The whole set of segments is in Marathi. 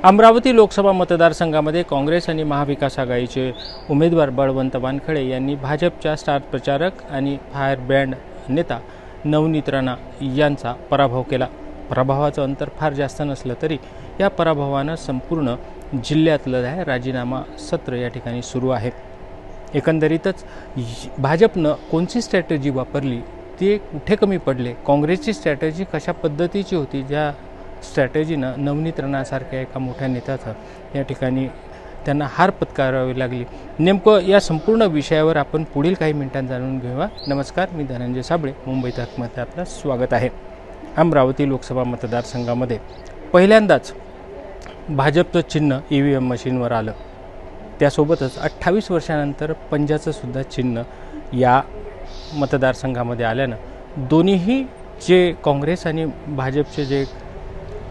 अमरावती लोकसभा मतदारसंघामध्ये काँग्रेस आणि महाविकास आघाडीचे उमेदवार बळवंत वानखडे यांनी भाजपच्या स्टार प्रचारक आणि फायर ब्रँड नेता नवनीत राणा यांचा पराभव केला। पराभवाचं अंतर फार जास्त नसलं तरी या पराभवानं संपूर्ण जिल्ह्यातलं राजीनामा सत्र या ठिकाणी सुरू आहे। एकंदरीतच भाजपनं कोणती स्ट्रॅटेजी वापरली, ते कुठे कमी पडले, काँग्रेसची स्ट्रॅटेजी कशा पद्धतीची होती, ज्या स्ट्रॅटेजीनं नवनीत राणासारख्या एका मोठ्या नेत्याचं या ठिकाणी त्यांना हार पत्करावी लागली, नेमकं या संपूर्ण विषयावर आपण पुढील काही मिनिटांत जाणून घेऊया। नमस्कार, मी धनंजय साबळे, मुंबई तकमध्ये आपलं स्वागत आहे। अमरावती लोकसभा मतदारसंघामध्ये पहिल्यांदाच भाजपचं चिन्ह EVM मशीनवर आलं। त्यासोबतच 28 वर्षानंतर पंजाचं सुद्धा चिन्ह या मतदारसंघामध्ये आल्यानं दोन्हीही जे काँग्रेस आणि भाजपचे जे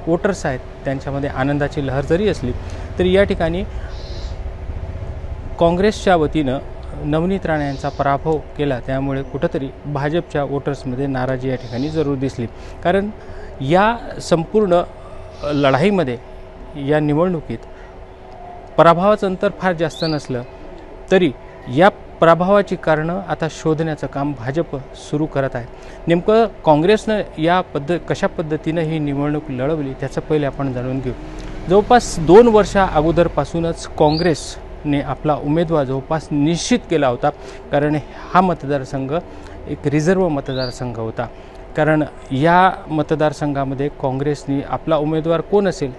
वोटर्स आहेत त्यांच्यामध्ये आनंदाची लहर जरी असली तरी या ठिकाणी काँग्रेसच्या वतीनं नवनीत राणा यांचा पराभव केला, त्यामुळे कुठंतरी भाजपच्या वोटर्समध्ये नाराजी या ठिकाणी जरूर दिसली। कारण या संपूर्ण लढाईमध्ये या निवडणुकीत पराभवाचं अंतर फार जास्त नसलं तरी या पराभवाची कारणं आता शोधण्याचं काम भाजप सुरू करत आहे। नेमकं काँग्रेसनं या कशा पद्धतीनं ही निवडणूक लढवली त्याचं पहिले आपण जाणून घेऊ। जवळपास 2 वर्षा अगोदरपासूनच काँग्रेसने आपला उमेदवार जवळपास निश्चित केला होता, कारण हा मतदारसंघ एक रिझर्व्ह मतदारसंघ होता। कारण या मतदारसंघामध्ये काँग्रेसने आपला उमेदवार कोण असेल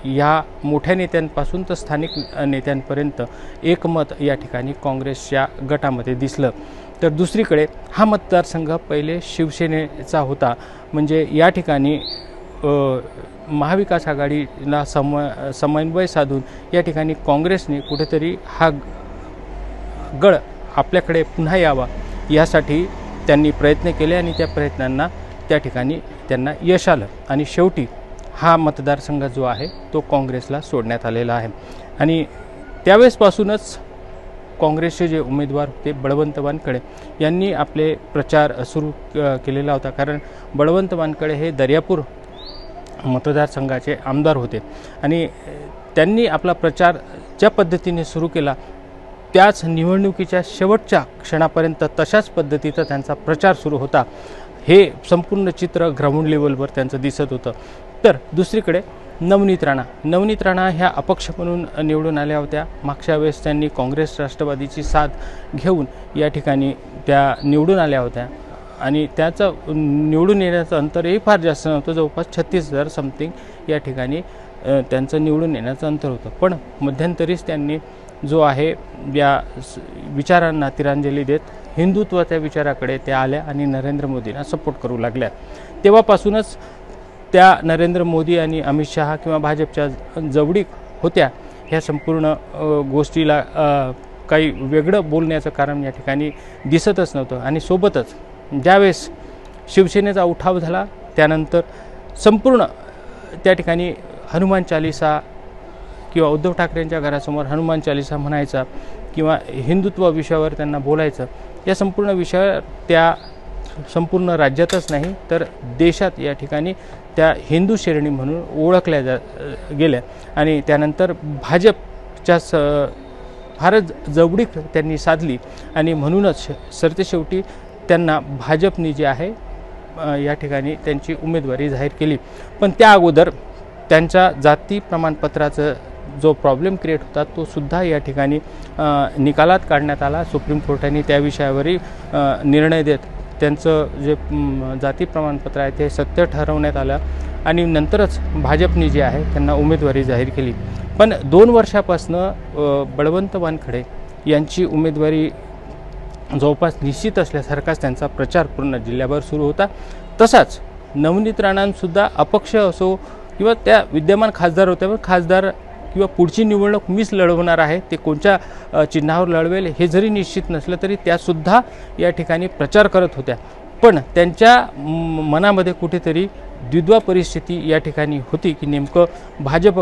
या मोठ्या नेत्यांपासून तर स्थानिक नेत्यांपर्यंत एकमत या ठिकाणी काँग्रेसच्या गटामध्ये दिसलं। तर दुसरीकडे हा मतदारसंघ पहिले शिवसेनेचा होता, म्हणजे या ठिकाणी महाविकास आघाडीला समन्वय साधून या ठिकाणी काँग्रेसने कुठेतरी हा गड आपल्याकडे पुन्हा यावा यासाठी त्यांनी प्रयत्न केले आणि त्या प्रयत्नांना त्या ठिकाणी त्यांना यश आलं आणि शेवटी हा मतदारसंघ जो आहे तो काँग्रेसला सोडण्यात आलेला आहे। आणि त्यावेळेसपासूनच काँग्रेसचे जे उमेदवार होते बळवंत वानखडे यांनी आपले प्रचार सुरू केलेला होता। कारण बळवंत वानखडे हे दर्यापूर मतदारसंघाचे आमदार होते आणि त्यांनी आपला प्रचार ज्या पद्धतीने सुरू केला त्याच निवडणुकीच्या शेवटच्या क्षणापर्यंत तशाच पद्धतीचा त्यांचा प्रचार सुरू होता। हे संपूर्ण चित्र ग्राउंड लेवलवर त्यांचं दिसत होतं। तर दुसरीकडे नवनीत राणा ह्या अपक्ष म्हणून निवडून आल्या होत्या। मागच्या वेळेस त्यांनी काँग्रेस राष्ट्रवादीची साथ घेऊन या ठिकाणी त्या निवडून आल्या होत्या आणि त्याचं निवडून येण्याचं अंतरही फार जास्त नव्हतं, जवळपास 36,000 समथिंग या ठिकाणी त्यांचं निवडून येण्याचं अंतर होतं। पण मध्यंतरीच त्यांनी जो आहे या विचारांना तिरांजली देत हिंदुत्वाच्या विचाराकडे त्या आल्या आणि नरेंद्र मोदींना सपोर्ट करू लागल्या। तेव्हापासूनच त्या नरेंद्र मोदी आणि अमित शहा किंवा भाजपच्या जवळीक होत्या। ह्या संपूर्ण गोष्टीला काही वेगळं बोलण्याचं कारण या ठिकाणी दिसतच नव्हतं। आणि सोबतच ज्यावेळेस शिवसेनेचा उठाव झाला त्यानंतर संपूर्ण त्या ठिकाणी हनुमान चालीसा किंवा उद्धव ठाकरेंच्या घरासमोर हनुमान चालीसा म्हणायचा किंवा हिंदुत्व विषयावर त्यांना बोलायचं, या संपूर्ण विषयावर त्या संपूर्ण राज्यातच नाही तर देशात या ठिकाणी त्या हिंदू श्रेणी म्हणून ओळखल्या गेल्या। आणि त्यानंतर भाजपच्या फारच जवळीक त्यांनी साधली आणि म्हणूनच सरतेशेवटी त्यांना भाजपने जे आहे या ठिकाणी त्यांची उमेदवारी जाहीर केली। पण त्या अगोदर त्यांच्या जाती प्रमाणपत्राचं जो प्रॉब्लेम क्रिएट होता तो सुद्धा या ठिकाणी निकालात काढण्यात आला। सुप्रीम कोर्टाने त्या विषयावरही निर्णय देत त्यांचं जे जाती प्रमाणपत्र आहे ते सत्य ठरवण्यात आलं आणि नंतरच भाजपने जे आहे त्यांना उमेदवारी जाहीर केली। पण 2 वर्षापासून बळवंत वानखडे यांची उमेदवारी जवळपास निश्चित असल्यासारखाच त्यांचा प्रचार पूर्ण जिल्ह्याभर सुरू होता। तसाच नवनीत राणांसुद्धा अपक्ष असो किंवा त्या विद्यमान खासदार होत्या, खासदार किंवा पुढची निवडणूक मीच लढवणार आहे, ते कोणत्या चिन्हावर लढवेल हे जरी निश्चित नसलं तरी त्यासुद्धा या ठिकाणी प्रचार करत होत्या। पण त्यांच्या मनामध्ये कुठेतरी द्विध्वा परिस्थिती या ठिकाणी होती की नेमकं भाजप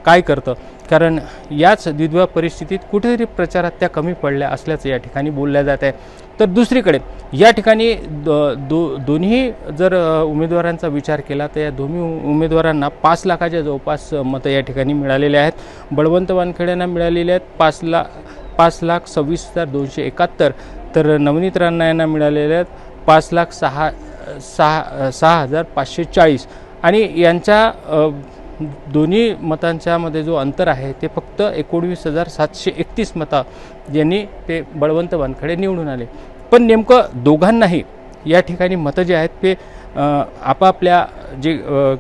काय करतं, कारण याच द्विध्वा परिस्थितीत कुठेतरी प्रचारात त्या कमी पडल्या असल्याचं या ठिकाणी बोलल्या जात आहे। तर दुसरीकडे या ठिकाणी दोन्ही जर उमेदवारांचा विचार केला तर या दोन्ही उमेदवारांना 5 लाखाच्या जवळपास मतं या ठिकाणी मिळालेले आहेत। बळवंत वानखेडेंना मिळालेले आहेत 5,26,271, तर नवनीत राणा यांना मिळालेले आहेत 5,06,540 आणि यांच्या दोन्ही मतांच्यामध्ये जो अंतर आहे ते फक्त 19,731 मतं यांनी ते बळवंत वानखेडे निवडून आले। पण नेमकं दोघांनाही या ठिकाणी मतं जे आहेत ते आपापल्या जे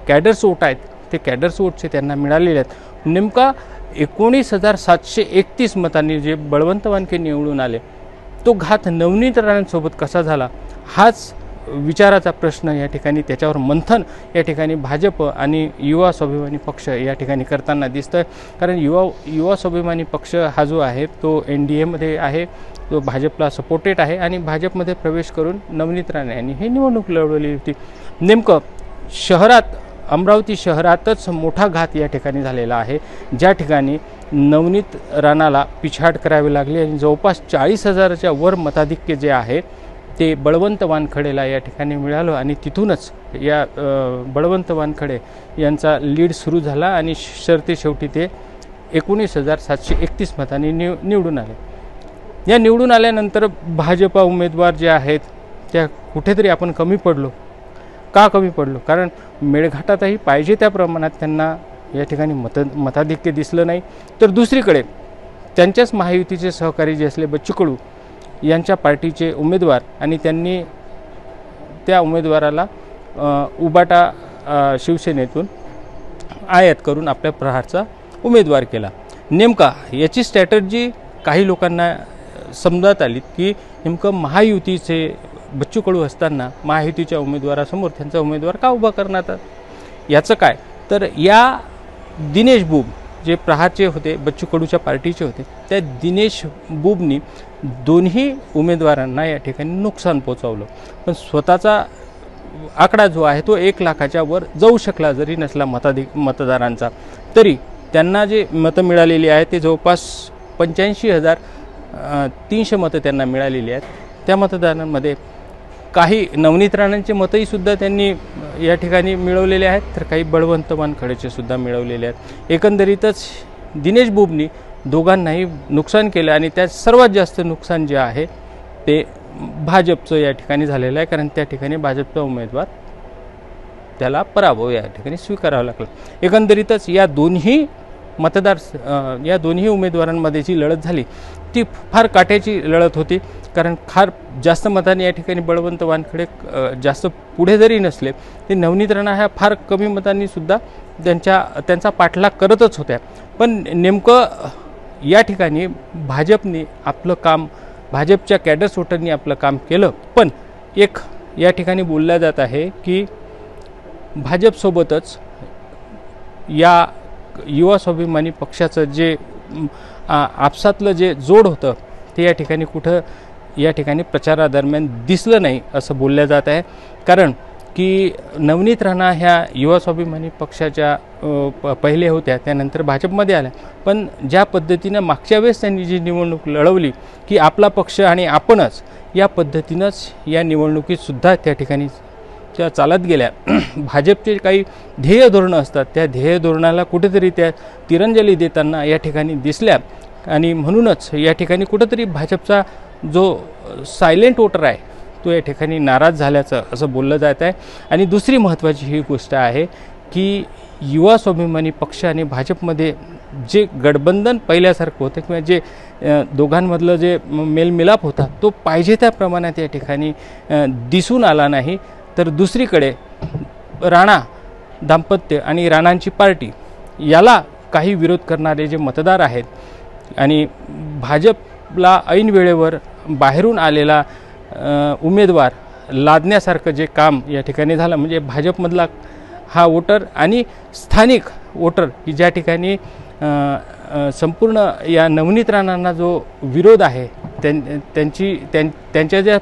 कॅडर्स वोट आहेत ते कॅडर्स वोटचे त्यांना मिळालेले आहेत। नेमका 19,731 मतांनी जे बळवंत वानखेडे निवडून आले तो घात नवनीत राणांसोबत कसा झाला, हाच विचाराचा प्रश्न या ठिकाणी, त्याच्यावर मंथन या ठिकाणी भाजप आणि युवा स्वाभिमानी पक्ष या ठिकाणी करताना दिसतंय। कारण युवा स्वाभिमानी पक्ष हा जो आहे तो NDAमध्ये आहे, तो भाजपला सपोर्टेड आहे आणि भाजपमध्ये प्रवेश करून नवनीत राणे यांनी ही निवडणूक लढवली होती। नेमकं शहरात, अमरावती शहरातच मोठा घात या ठिकाणी झालेला आहे, ज्या ठिकाणी नवनीत राणाला पिछाड करावी लागली आणि जवळपास 40,000च्या वर मताधिक्य जे आहे ते बळवंत वानखेडेला या ठिकाणी मिळालं आणि तिथूनच या बळवंत वानखेडे यांचा लीड सुरू झाला आणि शेवटी ते 19,731 मतांनी निवडून आले। या निवडून आल्यानंतर भाजपा उमेदवार जे आहेत त्या कुठेतरी आपण कमी पडलो। का कमी पडलो? कारण मेळघाटातही पाहिजे त्या प्रमाणात त्यांना या ठिकाणी मताधिक्य दिसलं नाही। तर दुसरीकडे त्यांच्याच महायुतीचे सहकारी जे असले बच्चू कडू यांच्या पार्टीचे उमेदवार आणि त्यांनी त्या उमेदवाराला उबाटा शिवसेनेतून आयात करून आपल्या प्रहारचा उमेदवार केला। नेमका याची स्ट्रॅटर्जी काही लोकांना समजत आली की नेमकं महायुतीचे बच्चू कडू असताना महायुतीच्या उमेदवारासमोर त्यांचा उमेदवार का उभा करण्यात याचं काय, तर या दिनेश बुब जे प्रहारचे होते, बच्चू कडूच्या पार्टीचे होते, त्या दिनेश बुबनी दोन्ही उमेदवारांना या ठिकाणी नुकसान पोचवलं। पण स्वतःचा आकडा जो आहे तो 1 लाखाच्या वर जाऊ शकला जरी नसला मतदारांचा, तरी त्यांना जे मतं मिळालेली आहेत ते जवळपास 85,300 मतं त्यांना मिळालेली आहेत। त्या मतदारांमध्ये काही नवनीत राणांचे मतही सुद्धा त्यांनी या ठिकाणी मिळवलेले आहेत, तर काही बळवंत वानखेडेचे सुद्धा मिळवलेले आहेत। एकंदरीतच दिनेश बुबनी दोघांनाही नुकसान केलं आणि त्यात सर्वात जास्त नुकसान जे आहे ते भाजपचं या ठिकाणी झालेलं आहे, कारण त्या ठिकाणी भाजपचा उमेदवार त्याला पराभव या ठिकाणी स्वीकारावा लागला। एकंदरीतच या दोन्ही उमेदवारांमध्ये जी लढत झाली ती फार काट्याची लढत होती, कारण फार जास्त मतांनी या ठिकाणी बळवंत वानखेडे जास्त पुढे जरी नसले ते नवनीत राणा ह्या फार कमी मतांनी सुद्धा त्यांचा पाठलाग करतच होत्या। पण नेमकं या ठिकाणी भाजपने आपलं काम, भाजपच्या कॅडर्स वोटरनी आपलं काम केलं। पण एक या ठिकाणी बोलल्या जात आहे की भाजपसोबतच या युवा स्वाभिमानी पक्षाचं जे आपसातलं जे जोड होतं ते या ठिकाणी कुठं या ठिकाणी प्रचारादरम्यान दिसलं नाही असं बोलल्या जात आहे। कारण की नवनीत राणा ह्या युवा स्वाभिमानी पक्षाच्या पहिले होत्या, त्यानंतर भाजपमध्ये आल्या, पण ज्या पद्धतीनं मागच्या वेळेस त्यांनी जी निवडणूक लढवली की आपला पक्ष आणि आपणच, या पद्धतीनंच या निवडणुकीत सुद्धा त्या ठिकाणी त्या चालत गेल्या। भाजपचे काही ध्येय धोरणं असतात, त्या ध्येय धोरणाला कुठेतरी त्या तिरंजली देताना या ठिकाणी दिसल्या आणि म्हणूनच या ठिकाणी कुठेतरी भाजपचा जो सायलेंट वोटर आहे तो या ठिकाणी नाराज झाल्याचं असं बोललं जात आहे। आणि दुसरी महत्त्वाची ही गोष्ट आहे की युवा स्वाभिमानी पक्ष आणि भाजपमध्ये जे गठबंधन पहिल्यासारखं होतं किंवा जे दोघांमधलं जे मेलमिलाप होता तो पाहिजे त्या प्रमाणात या ठिकाणी दिसून आला नाही। तर दुसरीकडे राणा दाम्पत्य आणि राणांची पार्टी याला काही विरोध करणारे जे मतदार आहेत आणि भाजपला ऐन वेळेवर बाहेरून आलेला उमेदवार लादण्यासारखं जे काम या ठिकाणी झालं, म्हणजे भाजपमधला हा वोटर आणि स्थानिक वोटर की ज्या ठिकाणी संपूर्ण या नवनीत राणांना जो विरोध आहे त्यांच्या ज्या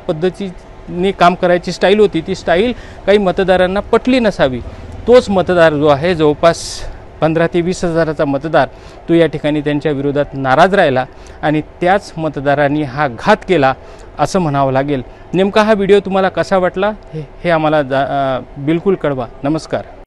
पद्धतीने काम करायची स्टाईल होती, ती स्टाईल काही मतदारांना पटली नसावी. तोच मतदार जो आहे जवळपास 15 ते 20 हजाराचा मतदार तो या ठिकाणी त्यांच्या विरोधात नाराज राहिला आणि त्याच मतदारांनी हा घात केला असं म्हणावं लागेल. नेमका हा व्हिडिओ तुम्हाला कसा वाटला हे आम्हाला बिलकुल कळवा. नमस्कार.